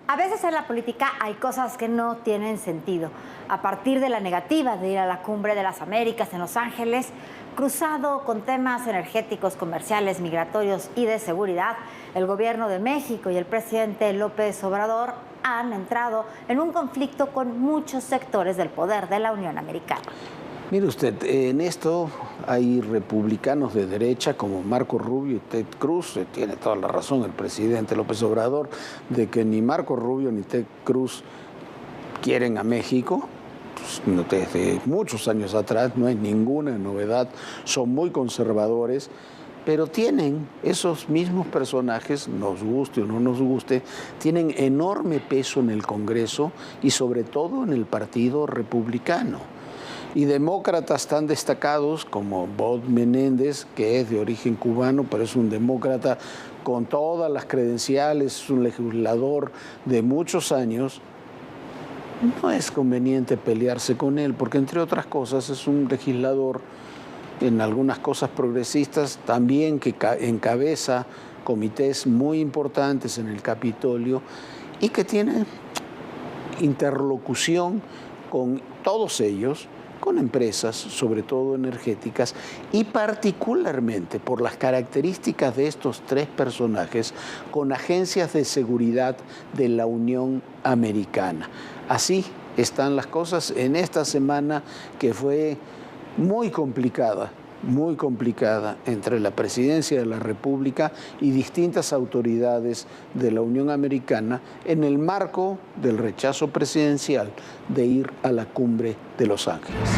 A veces en la política hay cosas que no tienen sentido. A partir de la negativa de ir a la Cumbre de las Américas en Los Ángeles, cruzado con temas energéticos, comerciales, migratorios y de seguridad, el gobierno de México y el presidente López Obrador han entrado en un conflicto con muchos sectores del poder de la Unión Americana. Mire usted, en esto hay republicanos de derecha como Marco Rubio y Ted Cruz. Tiene toda la razón el presidente López Obrador de que ni Marco Rubio ni Ted Cruz quieren a México. Desde muchos años atrás no es ninguna novedad, son muy conservadores, pero tienen esos mismos personajes, nos guste o no nos guste, tienen enorme peso en el Congreso y sobre todo en el Partido Republicano. Y demócratas tan destacados como Bob Menéndez, que es de origen cubano, pero es un demócrata con todas las credenciales, es un legislador de muchos años, no es conveniente pelearse con él, porque entre otras cosas es un legislador en algunas cosas progresistas, también que encabeza comités muy importantes en el Capitolio y que tiene interlocución con todos ellos, con empresas, sobre todo energéticas, y particularmente por las características de estos tres personajes, con agencias de seguridad de la Unión Americana. Así están las cosas en esta semana que fue muy complicada entre la Presidencia de la República y distintas autoridades de la Unión Americana en el marco del rechazo presidencial de ir a la Cumbre de Los Ángeles.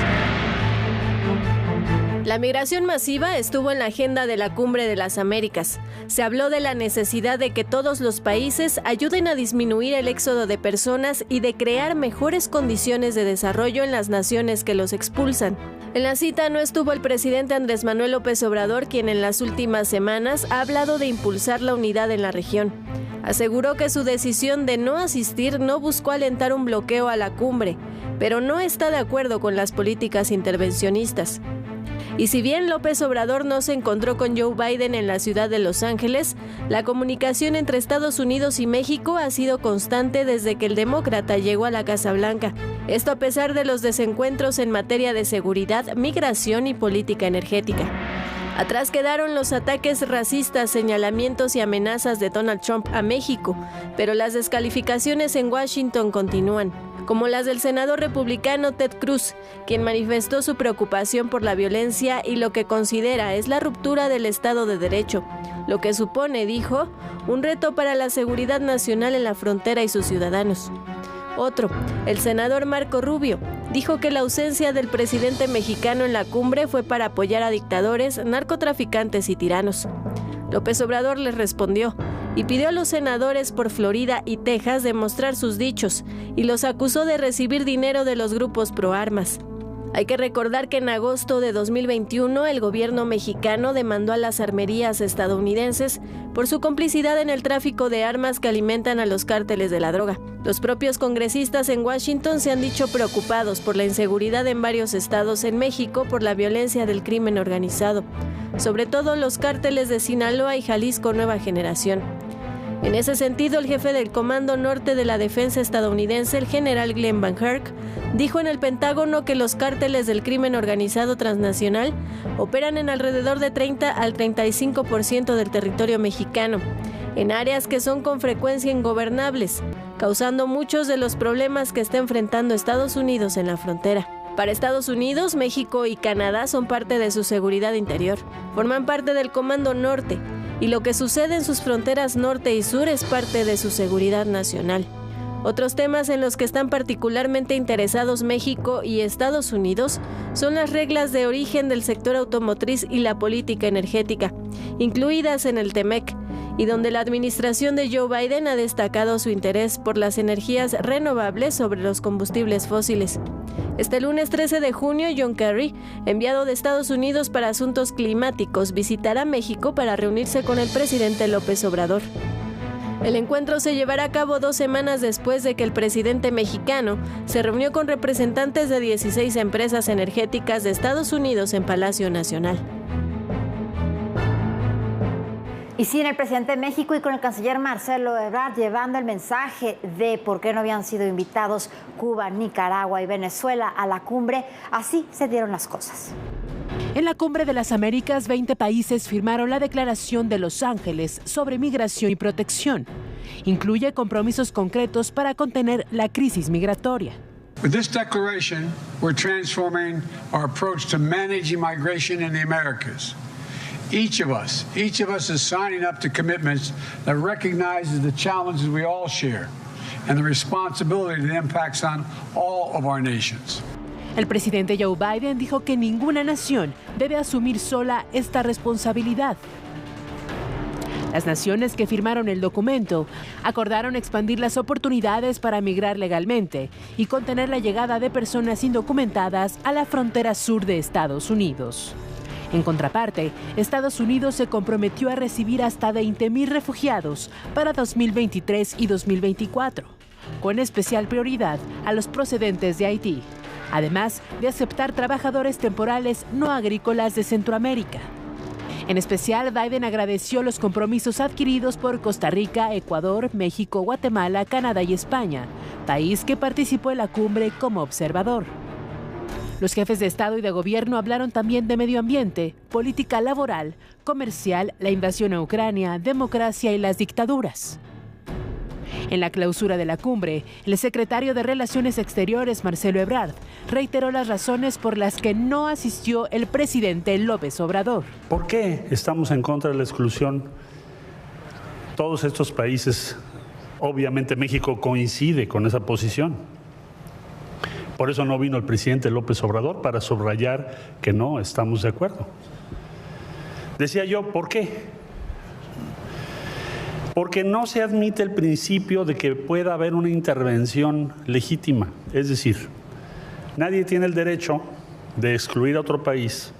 La migración masiva estuvo en la agenda de la Cumbre de las Américas. Se habló de la necesidad de que todos los países ayuden a disminuir el éxodo de personas y de crear mejores condiciones de desarrollo en las naciones que los expulsan. En la cita no estuvo el presidente Andrés Manuel López Obrador, quien en las últimas semanas ha hablado de impulsar la unidad en la región. Aseguró que su decisión de no asistir no buscó alentar un bloqueo a la cumbre, pero no está de acuerdo con las políticas intervencionistas. Y si bien López Obrador no se encontró con Joe Biden en la ciudad de Los Ángeles, la comunicación entre Estados Unidos y México ha sido constante desde que el demócrata llegó a la Casa Blanca. Esto a pesar de los desencuentros en materia de seguridad, migración y política energética. Atrás quedaron los ataques racistas, señalamientos y amenazas de Donald Trump a México, pero las descalificaciones en Washington continúan, como las del senador republicano Ted Cruz, quien manifestó su preocupación por la violencia y lo que considera es la ruptura del Estado de Derecho, lo que supone, dijo, un reto para la seguridad nacional en la frontera y sus ciudadanos. Otro, el senador Marco Rubio, dijo que la ausencia del presidente mexicano en la cumbre fue para apoyar a dictadores, narcotraficantes y tiranos. López Obrador les respondió y pidió a los senadores por Florida y Texas demostrar sus dichos y los acusó de recibir dinero de los grupos pro armas. Hay que recordar que en agosto de 2021 el gobierno mexicano demandó a las armerías estadounidenses por su complicidad en el tráfico de armas que alimentan a los cárteles de la droga. Los propios congresistas en Washington se han dicho preocupados por la inseguridad en varios estados en México por la violencia del crimen organizado, sobre todo los cárteles de Sinaloa y Jalisco Nueva Generación. En ese sentido, el jefe del Comando Norte de la Defensa estadounidense, el general Glenn Van Herk, dijo en el Pentágono que los cárteles del crimen organizado transnacional operan en alrededor de 30 al 35% del territorio mexicano, en áreas que son con frecuencia ingobernables, causando muchos de los problemas que está enfrentando Estados Unidos en la frontera. Para Estados Unidos, México y Canadá son parte de su seguridad interior, forman parte del Comando Norte, y lo que sucede en sus fronteras norte y sur es parte de su seguridad nacional. Otros temas en los que están particularmente interesados México y Estados Unidos son las reglas de origen del sector automotriz y la política energética, incluidas en el TEMEC, y donde la administración de Joe Biden ha destacado su interés por las energías renovables sobre los combustibles fósiles. Este lunes 13 de junio, John Kerry, enviado de Estados Unidos para asuntos climáticos, visitará México para reunirse con el presidente López Obrador. El encuentro se llevará a cabo 2 semanas después de que el presidente mexicano se reunió con representantes de 16 empresas energéticas de Estados Unidos en Palacio Nacional. Y sin el presidente de México y con el canciller Marcelo Ebrard llevando el mensaje de por qué no habían sido invitados Cuba, Nicaragua y Venezuela a la cumbre, así se dieron las cosas. En la Cumbre de las Américas, 20 países firmaron la Declaración de Los Ángeles sobre migración y protección. Incluye compromisos concretos para contener la crisis migratoria. With this declaration, we're transforming our approach to managing migration in the Americas. Each of us is signing up to commitments that recognizes the challenges we all share and the responsibility that impacts on all of our nations. El presidente Joe Biden dijo que ninguna nación debe asumir sola esta responsabilidad. Las naciones que firmaron el documento acordaron expandir las oportunidades para migrar legalmente y contener la llegada de personas indocumentadas a la frontera sur de Estados Unidos. En contraparte, Estados Unidos se comprometió a recibir hasta 20,000 refugiados para 2023 y 2024, con especial prioridad a los procedentes de Haití, además de aceptar trabajadores temporales no agrícolas de Centroamérica. En especial, Biden agradeció los compromisos adquiridos por Costa Rica, Ecuador, México, Guatemala, Canadá y España, país que participó en la cumbre como observador. Los jefes de Estado y de Gobierno hablaron también de medio ambiente, política laboral, comercial, la invasión a Ucrania, democracia y las dictaduras. En la clausura de la cumbre, el secretario de Relaciones Exteriores, Marcelo Ebrard, reiteró las razones por las que no asistió el presidente López Obrador. ¿Por qué estamos en contra de la exclusión? Todos estos países, obviamente México coincide con esa posición. Por eso no vino el presidente López Obrador, para subrayar que no estamos de acuerdo. Decía yo, ¿por qué? Porque no se admite el principio de que pueda haber una intervención legítima. Es decir, nadie tiene el derecho de excluir a otro país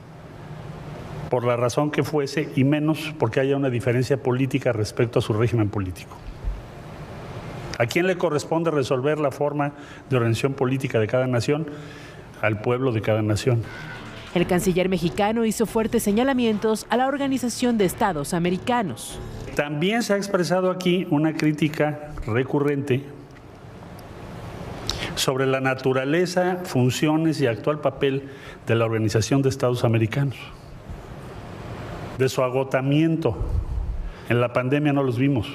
por la razón que fuese, y menos porque haya una diferencia política respecto a su régimen político. ¿A quién le corresponde resolver la forma de organización política de cada nación? Al pueblo de cada nación. El canciller mexicano hizo fuertes señalamientos a la Organización de Estados Americanos. También se ha expresado aquí una crítica recurrente sobre la naturaleza, funciones y actual papel de la Organización de Estados Americanos. De su agotamiento. En la pandemia no los vimos.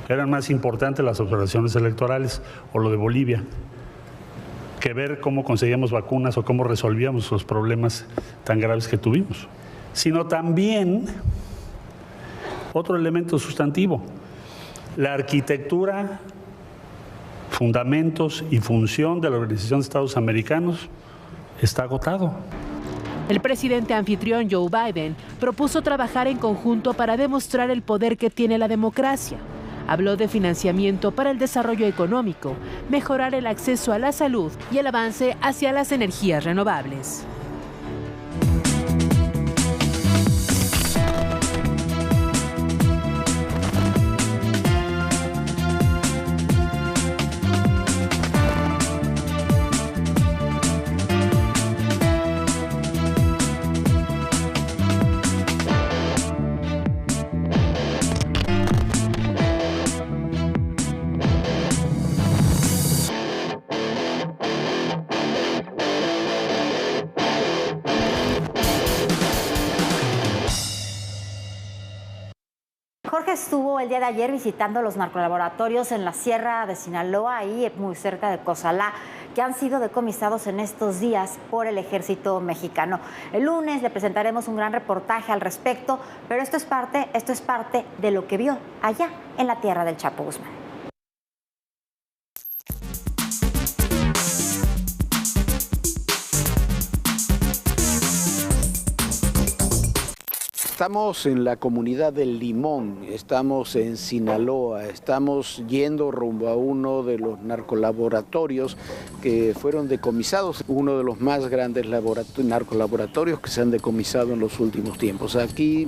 Eran más importantes las observaciones electorales o lo de Bolivia que ver cómo conseguíamos vacunas o cómo resolvíamos los problemas tan graves que tuvimos. Sino también otro elemento sustantivo, la arquitectura, fundamentos y función de la Organización de Estados Americanos está agotado. El presidente anfitrión Joe Biden propuso trabajar en conjunto para demostrar el poder que tiene la democracia. Habló de financiamiento para el desarrollo económico, mejorar el acceso a la salud y el avance hacia las energías renovables. Jorge estuvo el día de ayer visitando los narcolaboratorios en la Sierra de Sinaloa, ahí muy cerca de Cozalá, que han sido decomisados en estos días por el ejército mexicano. El lunes le presentaremos un gran reportaje al respecto, pero esto es parte de lo que vio allá en la tierra del Chapo Guzmán. Estamos en la comunidad del Limón, estamos en Sinaloa, estamos yendo rumbo a uno de los narcolaboratorios que fueron decomisados, uno de los más grandes narcolaboratorios que se han decomisado en los últimos tiempos. Aquí,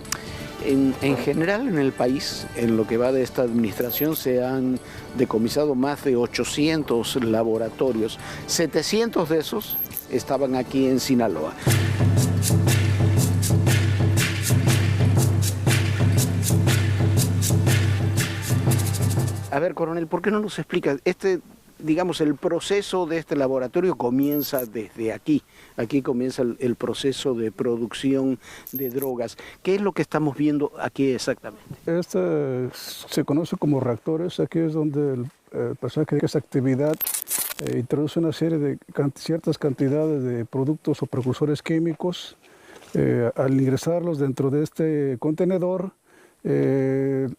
en general, en el país, en lo que va de esta administración, se han decomisado más de 800 laboratorios. 700 de esos estaban aquí en Sinaloa. A ver, coronel, ¿por qué no nos explica? Digamos, el proceso de este laboratorio comienza desde aquí. Aquí comienza el proceso de producción de drogas. ¿Qué es lo que estamos viendo aquí exactamente? Este se conoce como reactores. Aquí es donde el personaje que dedica esa actividad introduce una serie de ciertas cantidades de productos o precursores químicos. Al ingresarlos dentro de este contenedor,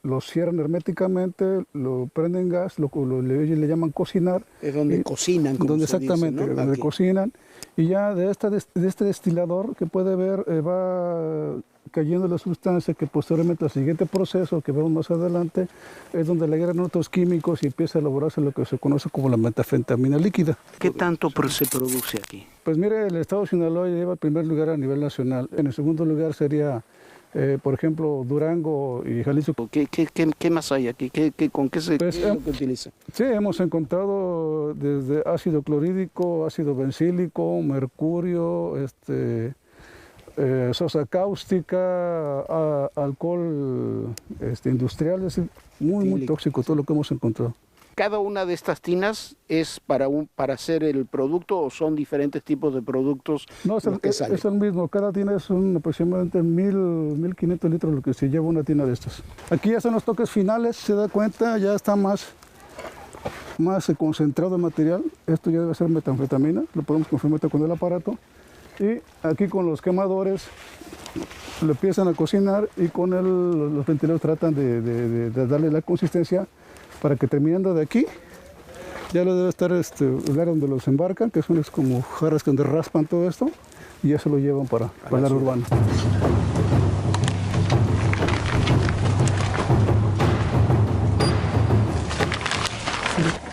los cierran herméticamente, lo prenden gas, ellos le llaman cocinar. Es donde cocinan, como donde se exactamente, dice, ¿no? donde Aquí. cocinan. Y ya de este destilador que puede ver, va cayendo la sustancia que posteriormente al siguiente proceso que vemos más adelante es donde le agregan otros químicos y empieza a elaborarse lo que se conoce como la metanfetamina líquida. ¿Qué tanto se produce aquí? Pues mire, el estado de Sinaloa lleva el primer lugar a nivel nacional. En el segundo lugar sería, por ejemplo, Durango y Jalisco. ¿Qué más hay aquí? ¿Con qué qué es lo que utiliza? Sí, hemos encontrado desde ácido clorhídrico, ácido bencílico, mercurio, sosa cáustica, alcohol industrial, es decir, muy tóxico todo lo que hemos encontrado. ¿Cada una de estas tinas es para hacer el producto o son diferentes tipos de productos? No, es el mismo. Cada tina son aproximadamente 1.500 litros lo que se lleva una tina de estas. Aquí ya son los toques finales, se da cuenta, ya está más concentrado el material. Esto ya debe ser metanfetamina, lo podemos confirmar con el aparato. Y aquí con los quemadores lo empiezan a cocinar y con los ventiladores tratan de darle la consistencia para que terminando de aquí ya lo debe estar el área donde los embarcan, que son como jarras donde raspan todo esto y ya se lo llevan para el área urbana.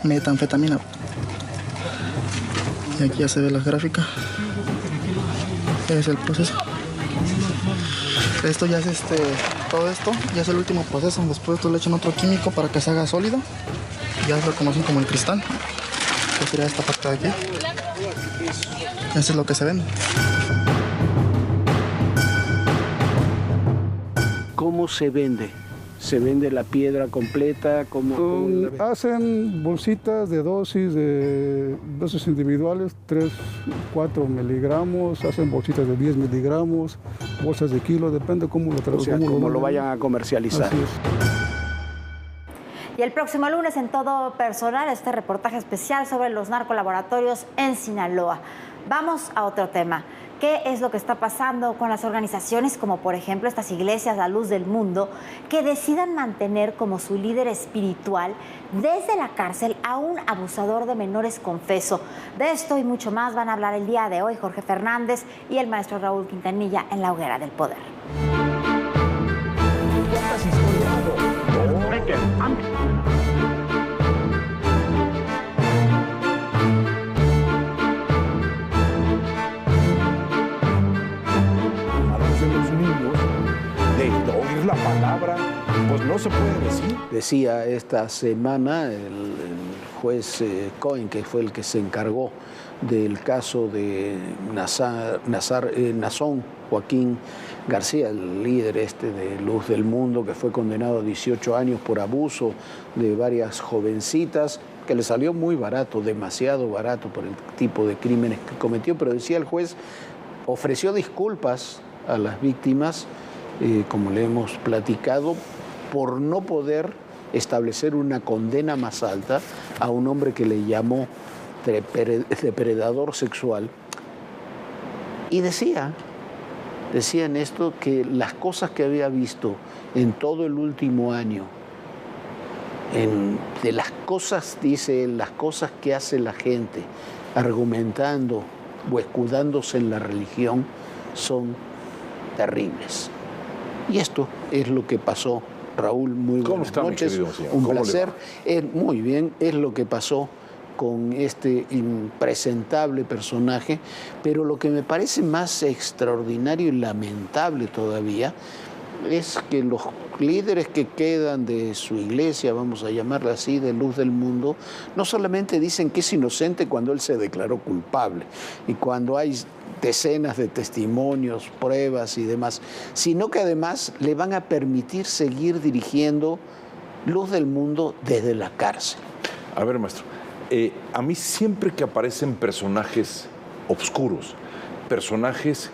Metanfetamina. Y aquí ya se ve la gráfica. Es el proceso. Esto ya es todo esto ya es el último proceso. Después esto le echan otro químico para que se haga sólido. Ya lo conocen como el cristal. Que sería esta parte de aquí. Eso es lo que se vende. ¿Cómo se vende? ¿Se vende la piedra completa? Hacen bolsitas de dosis individuales, 3, 4 miligramos, hacen bolsitas de 10 miligramos, bolsas de kilo, depende cómo lo vayan a comercializar. Así es. Y el próximo lunes en Todo Personal, este reportaje especial sobre los narcolaboratorios en Sinaloa. Vamos a otro tema. ¿Qué es lo que está pasando con las organizaciones como por ejemplo estas iglesias La Luz del Mundo que decidan mantener como su líder espiritual desde la cárcel a un abusador de menores confeso? De esto y mucho más van a hablar el día de hoy Jorge Fernández y el maestro Raúl Quintanilla en La Hoguera del Poder. La palabra, pues no se puede decir. Decía esta semana el juez Cohen, que fue el que se encargó del caso de Nazón Joaquín García, el líder de Luz del Mundo, que fue condenado a 18 años por abuso de varias jovencitas, que le salió muy barato, demasiado barato por el tipo de crímenes que cometió, pero decía el juez, ofreció disculpas a las víctimas, como le hemos platicado, por no poder establecer una condena más alta a un hombre que le llamó depredador sexual. Y decía en esto que las cosas que había visto en todo el último año, de las cosas, dice él, las cosas que hace la gente argumentando o escudándose en la religión, son terribles. Y esto es lo que pasó, Raúl. Muy buenas noches. Un placer. Muy bien, es lo que pasó con este impresentable personaje, pero lo que me parece más extraordinario y lamentable todavía es que los líderes que quedan de su iglesia, vamos a llamarla así, de Luz del Mundo, no solamente dicen que es inocente cuando él se declaró culpable y cuando hay decenas de testimonios, pruebas y demás, sino que además le van a permitir seguir dirigiendo luz del mundo desde la cárcel. A ver, maestro, a mí siempre que aparecen personajes obscuros, personajes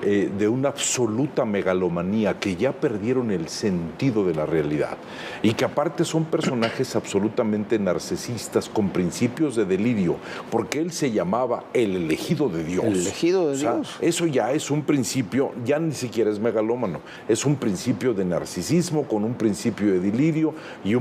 de una absoluta megalomanía, que ya perdieron el sentido de la realidad y que aparte son personajes absolutamente narcisistas con principios de delirio, porque él se llamaba el elegido de Dios. El elegido de Dios. Eso ya es un principio, ya ni siquiera es megalómano, es un principio de narcisismo con un principio de delirio y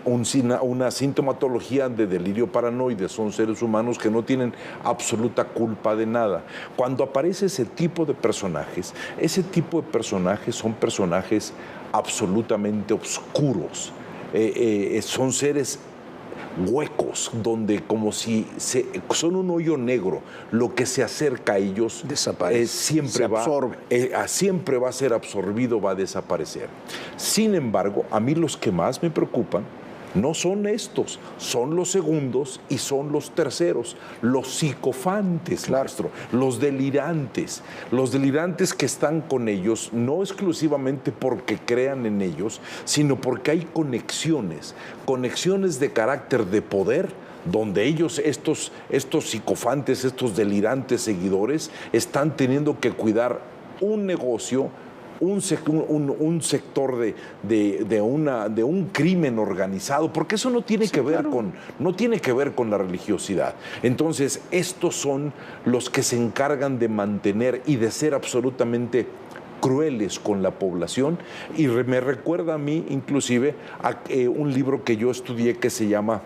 una sintomatología de delirio paranoide. Son seres humanos que no tienen absoluta culpa de nada. Cuando aparece ese tipo de personajes, ese tipo de personajes son personajes absolutamente oscuros, son seres huecos, donde como si son un hoyo negro, lo que se acerca a ellos siempre va a ser absorbido, va a desaparecer. Sin embargo, a mí los que más me preocupan no son estos, son los segundos y son los terceros, los psicofantes, maestro, los delirantes que están con ellos, no exclusivamente porque crean en ellos, sino porque hay conexiones de carácter de poder, donde ellos, estos psicofantes, estos delirantes seguidores, están teniendo que cuidar un negocio, un sector de un crimen organizado, porque eso no tiene que ver con la religiosidad. Entonces, estos son los que se encargan de mantener y de ser absolutamente crueles con la población, y me recuerda a mí inclusive a un libro que yo estudié que se llama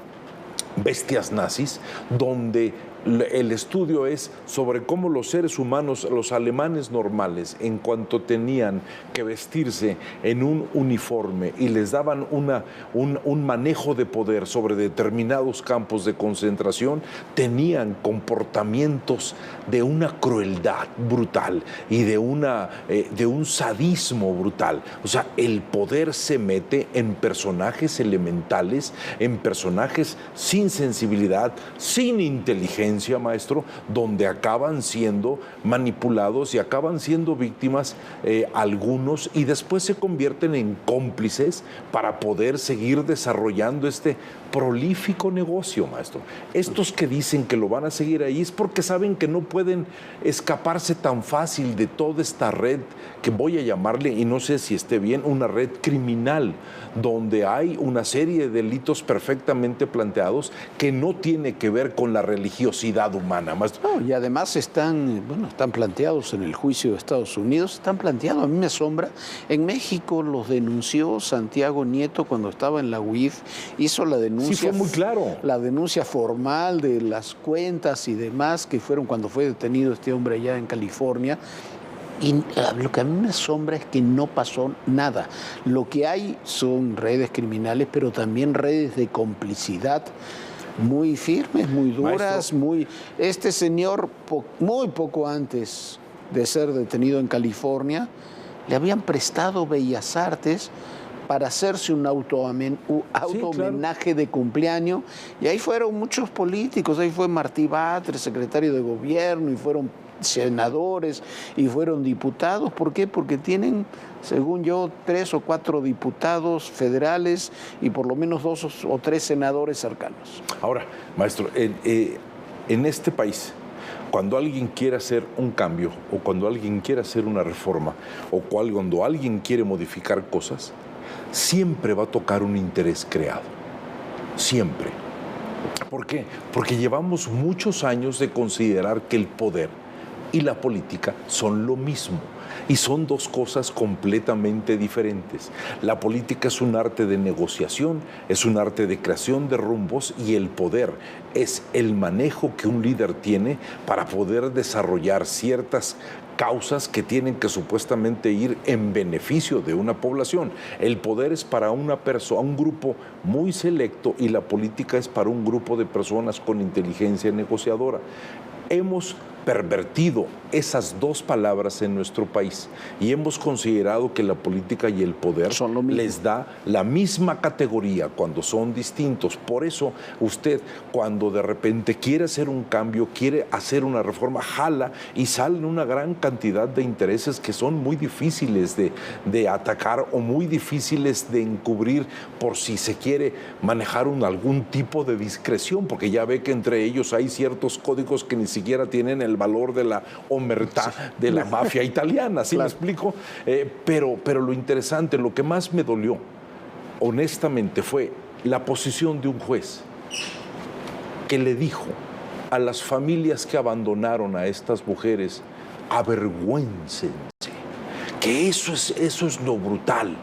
Bestias Nazis, donde el estudio es sobre cómo los seres humanos, los alemanes normales, en cuanto tenían que vestirse en un uniforme y les daban un manejo de poder sobre determinados campos de concentración, tenían comportamientos de una crueldad brutal y de un sadismo brutal. O sea, el poder se mete en personajes elementales, en personajes sin sensibilidad, sin inteligencia, maestro, donde acaban siendo manipulados y acaban siendo víctimas algunos, y después se convierten en cómplices para poder seguir desarrollando este prolífico negocio, maestro. Estos que dicen que lo van a seguir ahí es porque saben que no pueden escaparse tan fácil de toda esta red, que voy a llamarle, y no sé si esté bien, una red criminal, donde hay una serie de delitos perfectamente planteados que no tiene que ver con la religiosidad humana, maestro. No, y además están planteados en el juicio de Estados Unidos, están planteados, a mí me asombra. En México los denunció Santiago Nieto cuando estaba en la UIF, hizo la denuncia. Sí, fue muy claro. La denuncia formal de las cuentas y demás que fueron cuando fue detenido este hombre allá en California. Y lo que a mí me asombra es que no pasó nada. Lo que hay son redes criminales, pero también redes de complicidad muy firmes, muy duras, muy... Este señor, muy poco antes de ser detenido en California, le habían prestado Bellas Artes para hacerse un auto-homenaje de cumpleaños, y ahí fueron muchos políticos, ahí fue Martí Batres, secretario de gobierno, y fueron senadores, y fueron diputados. ¿Por qué? Porque tienen, según yo, 3 o 4 diputados federales y por lo menos 2 o 3 senadores cercanos. Ahora, maestro, en este país, cuando alguien quiere hacer un cambio, o cuando alguien quiere hacer una reforma, o cuando alguien quiere modificar cosas, siempre va a tocar un interés creado. Siempre. ¿Por qué? Porque llevamos muchos años de considerar que el poder y la política son lo mismo, y son dos cosas completamente diferentes. La política es un arte de negociación, es un arte de creación de rumbos, y el poder es el manejo que un líder tiene para poder desarrollar ciertas causas que tienen que supuestamente ir en beneficio de una población. El poder es para una persona, un grupo muy selecto, y la política es para un grupo de personas con inteligencia negociadora. Hemos pervertido esas dos palabras en nuestro país y hemos considerado que la política y el poder les da la misma categoría cuando son distintos. Por eso usted, cuando de repente quiere hacer un cambio, quiere hacer una reforma, jala y salen una gran cantidad de intereses que son muy difíciles de atacar o muy difíciles de encubrir por si se quiere manejar algún tipo de discreción, porque ya ve que entre ellos hay ciertos códigos que ni siquiera tienen el valor de la omertá de la mafia italiana, ¿sí me explico? Pero lo interesante, lo que más me dolió, honestamente, fue la posición de un juez que le dijo a las familias que abandonaron a estas mujeres: avergüéncense, que eso es lo brutal.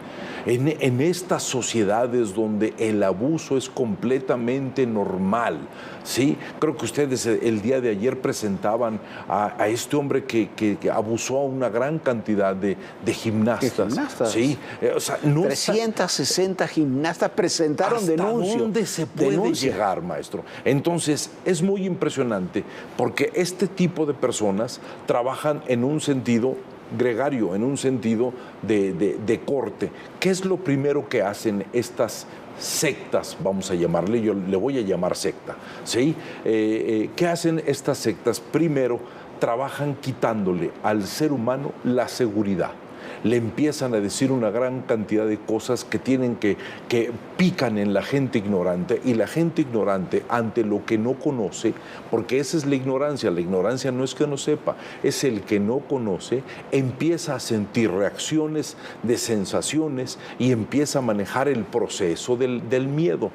En estas sociedades donde el abuso es completamente normal, ¿sí? Creo que ustedes el día de ayer presentaban a este hombre que abusó a una gran cantidad de gimnastas. ¿Sí? O sea, no 360 gimnastas presentaron denuncia. ¿Hasta dónde se puede llegar, maestro? Entonces, es muy impresionante porque este tipo de personas trabajan en un sentido gregario, en un sentido de corte. ¿Qué es lo primero que hacen estas sectas, vamos a llamarle, yo le voy a llamar secta, ¿sí? ¿Qué hacen estas sectas? Primero, trabajan quitándole al ser humano la seguridad. Le empiezan a decir una gran cantidad de cosas que pican en la gente ignorante, y la gente ignorante ante lo que no conoce, porque esa es la ignorancia no es que no sepa, es el que no conoce, empieza a sentir reacciones de sensaciones y empieza a manejar el proceso del miedo.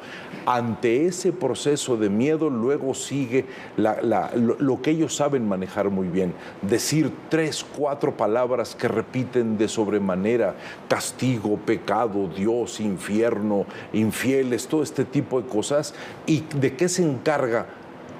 Ante ese proceso de miedo luego sigue lo que ellos saben manejar muy bien, decir 3, 4 palabras que repiten de sobremanera: castigo, pecado, Dios, infierno, infieles, todo este tipo de cosas. ¿Y de qué se encarga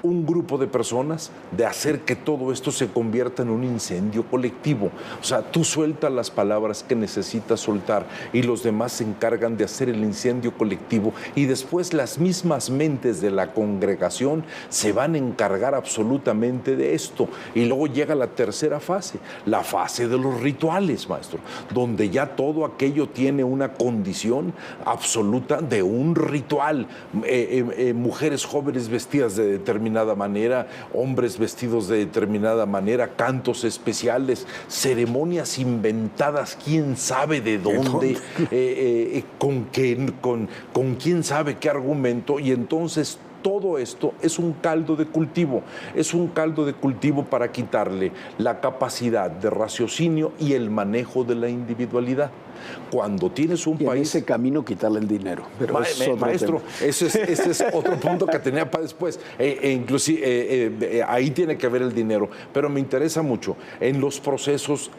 un grupo de personas? De hacer que todo esto se convierta en un incendio colectivo. O sea, tú sueltas las palabras que necesitas soltar y los demás se encargan de hacer el incendio colectivo, y después las mismas mentes de la congregación se van a encargar absolutamente de esto. Y luego llega la tercera fase, la fase de los rituales, maestro, donde ya todo aquello tiene una condición absoluta de un ritual. Mujeres jóvenes vestidas de determinada manera, hombres vestidos de determinada manera, cantos especiales, ceremonias inventadas, quién sabe de dónde, con quién sabe qué argumento, y entonces todo esto es un caldo de cultivo, para quitarle la capacidad de raciocinio y el manejo de la individualidad. Cuando tienes un país... en ese camino quitarle el dinero. Pero maestro, ese es otro punto que tenía para después. Inclusive, ahí tiene que ver el dinero. Pero me interesa mucho en los procesos,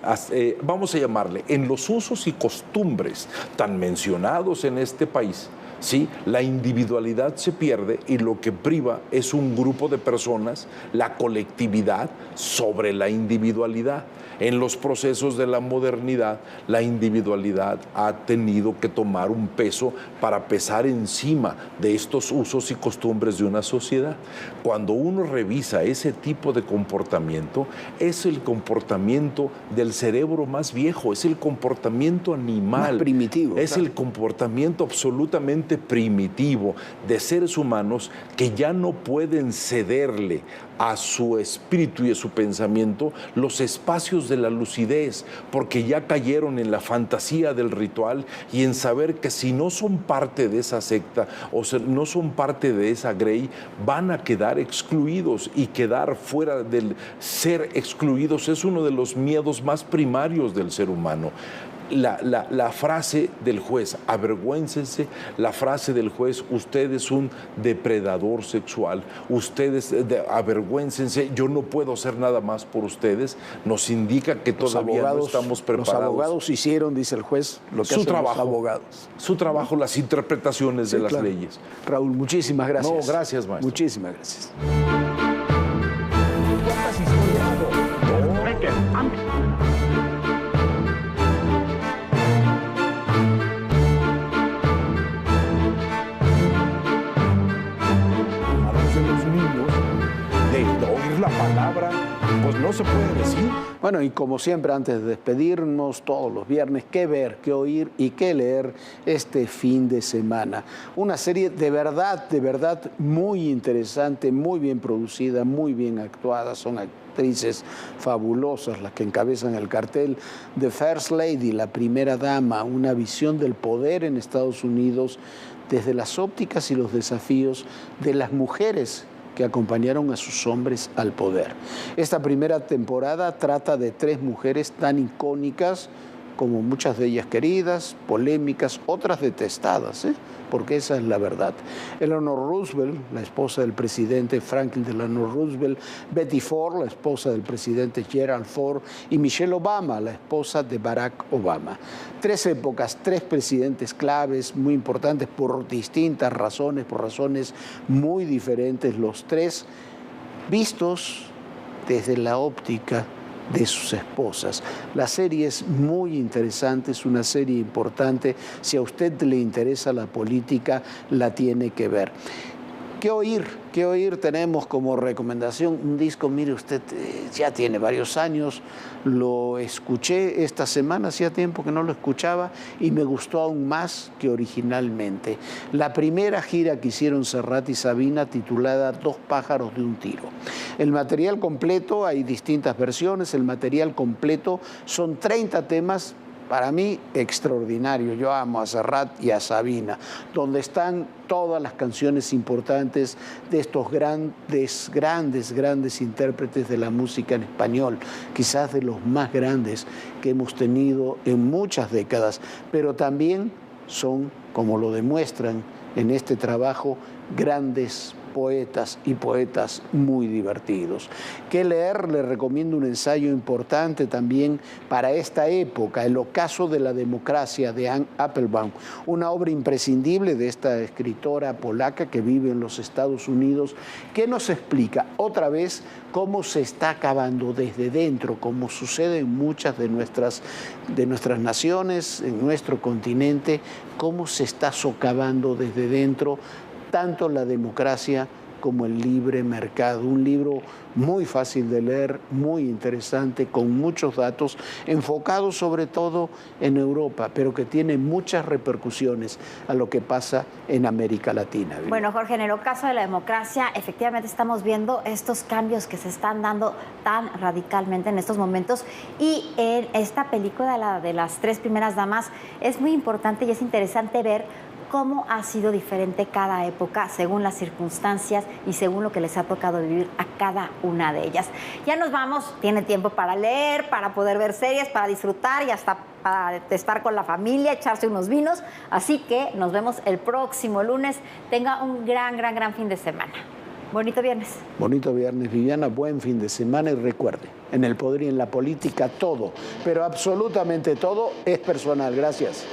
vamos a llamarle, en los usos y costumbres tan mencionados en este país. Sí, la individualidad se pierde y lo que priva es un grupo de personas, la colectividad sobre la individualidad. En los procesos de la modernidad, la individualidad ha tenido que tomar un peso para pesar encima de estos usos y costumbres de una sociedad. Cuando uno revisa ese tipo de comportamiento, es el comportamiento del cerebro más viejo, es el comportamiento animal, más primitivo, es el comportamiento absolutamente primitivo de seres humanos que ya no pueden cederle a su espíritu y a su pensamiento los espacios de la lucidez, porque ya cayeron en la fantasía del ritual y en saber que si no son parte de esa secta o no son parte de esa grey, van a quedar excluidos, y quedar fuera del ser excluidos es uno de los miedos más primarios del ser humano. La frase del juez, avergüéncense, la frase del juez, usted es un depredador sexual, ustedes avergüéncense, yo no puedo hacer nada más por ustedes, nos indica que todavía no estamos preparados. Los abogados hicieron, dice el juez, lo que hacen los abogados. Su trabajo, las interpretaciones de las leyes. Raúl, muchísimas gracias. No, gracias, maestro. Muchísimas gracias. De oír la palabra pues no se puede decir. Bueno, y como siempre, antes de despedirnos, todos los viernes, qué ver, qué oír y qué leer este fin de semana. Una serie de verdad muy interesante, muy bien producida, muy bien actuada. Son actrices fabulosas las que encabezan el cartel. The First Lady, la primera dama, una visión del poder en Estados Unidos desde las ópticas y los desafíos de las mujeres que acompañaron a sus hombres al poder. Esta primera temporada trata de 3 mujeres tan icónicas como muchas de ellas queridas, polémicas, otras detestadas, porque esa es la verdad. Eleanor Roosevelt, la esposa del presidente Franklin Delano Roosevelt, Betty Ford, la esposa del presidente Gerald Ford, y Michelle Obama, la esposa de Barack Obama. 3 épocas, 3 presidentes claves, muy importantes por distintas razones, por razones muy diferentes, los 3 vistos desde la óptica de sus esposas. La serie es muy interesante, es una serie importante. Si a usted le interesa la política, la tiene que ver. ¿Qué oír? ¿Qué oír? Tenemos como recomendación un disco, mire usted, ya tiene varios años, lo escuché esta semana, hacía tiempo que no lo escuchaba y me gustó aún más que originalmente. La primera gira que hicieron Serrat y Sabina, titulada Dos pájaros de un tiro. El material completo, hay distintas versiones, el material completo son 30 temas, para mí, extraordinario. Yo amo a Serrat y a Sabina, donde están todas las canciones importantes de estos grandes intérpretes de la música en español, quizás de los más grandes que hemos tenido en muchas décadas, pero también son, como lo demuestran en este trabajo, grandes poetas y poetas muy divertidos. ¿Qué leer? Le recomiendo un ensayo importante también para esta época, El ocaso de la democracia, de Anne Applebaum, una obra imprescindible de esta escritora polaca que vive en los Estados Unidos, que nos explica otra vez cómo se está acabando desde dentro, como sucede en muchas de nuestras naciones, en nuestro continente, cómo se está socavando desde dentro tanto la democracia como el libre mercado. Un libro muy fácil de leer, muy interesante, con muchos datos, enfocado sobre todo en Europa, pero que tiene muchas repercusiones a lo que pasa en América Latina. Bueno, Jorge, en el ocaso de la democracia, efectivamente estamos viendo estos cambios que se están dando tan radicalmente en estos momentos, y en esta película de las 3 primeras damas es muy importante y es interesante ver cómo ha sido diferente cada época según las circunstancias y según lo que les ha tocado vivir a cada una de ellas. Ya nos vamos, tiene tiempo para leer, para poder ver series, para disfrutar y hasta para estar con la familia, echarse unos vinos. Así que nos vemos el próximo lunes. Tenga un gran fin de semana. Bonito viernes. Bonito viernes, Viviana. Buen fin de semana y recuerde, en el poder y en la política todo, pero absolutamente todo es personal. Gracias.